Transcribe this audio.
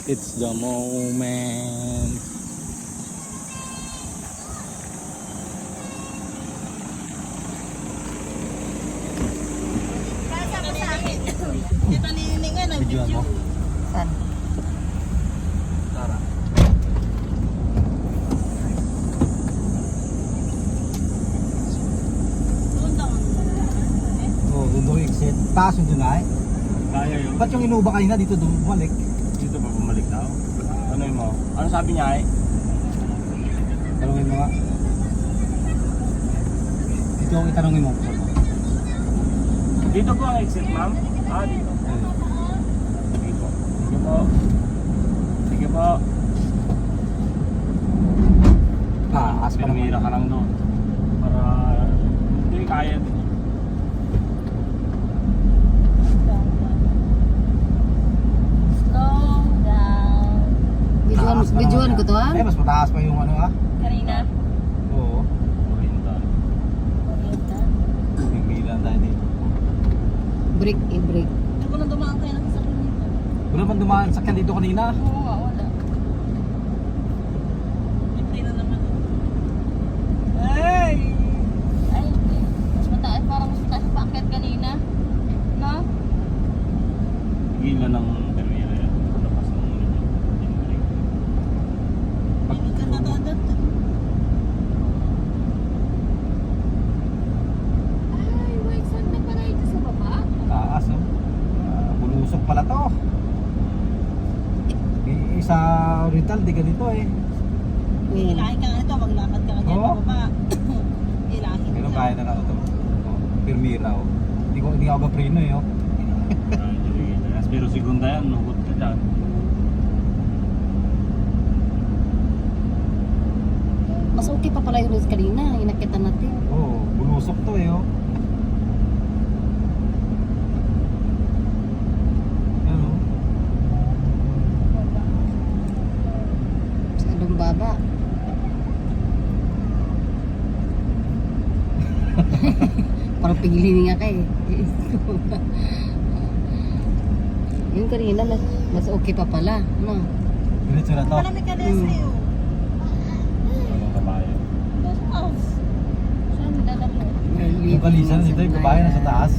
It's the moment. Dito niningan na Videoan mo? Saan? Tara. doon daw. Oo, doon daw exit. Taas yung dunay. Kaya yun. Ba't yung inuba kanina dito bumalik? Dito ba bumalik daw? Ano mo? Ano sabi niya ay? Tanungin mo nga. Dito ang itanungin mo. Dito po ang exit, ma'am? Ah, dito. Sige po. Sige po. Sige po. Taas pa naman. Pinamira ka lang doon. Para hindi kaya. Slow down. Taas pa Videoan naman ko to, yan. ha? Eh, mas mataas pa yung ano ha? Karina. Oo. Oriental. Oriental. Bigbilan tayo dito. Break, break. Hindi ko na dumaan kayo ng sasakyan dito. Wala man dumaan sakyan dito kanina. Oo nga, wala. Libre na naman. Ay! Ay, hindi. Mas mataas, parang mas mataas yung paakyat kanina. No? Gila ng Permira yan. Lakas ng brake. Hindi ka natadat. Ay, wait, saan na pala ito sa baba? Taas oh. Bulusok pala to. Sa Oriental, di ganito eh. Ilahin ka nga ito, maglakad ka nga dyan, Oo. baba. Ilahin Pero ka. kaya na lang ito. Oh, Permira oh. Hindi ako gaprino eh oh. Pero segunda yan, nugot ka dyan. Mas okay pa pala yung road kanina. Inakita natin. Oo, bulusok to eh oh. Yan oh. Masyadong baba. Parang pigilin nga kayo. Yung kanina, mas okay pa pala. Ano? Diretso na to. Malamig ka Leslie, oh. Walang kabayo. Nasa house. Saan dadalo? Yung kalisan dito, yung kabayan nasa taas.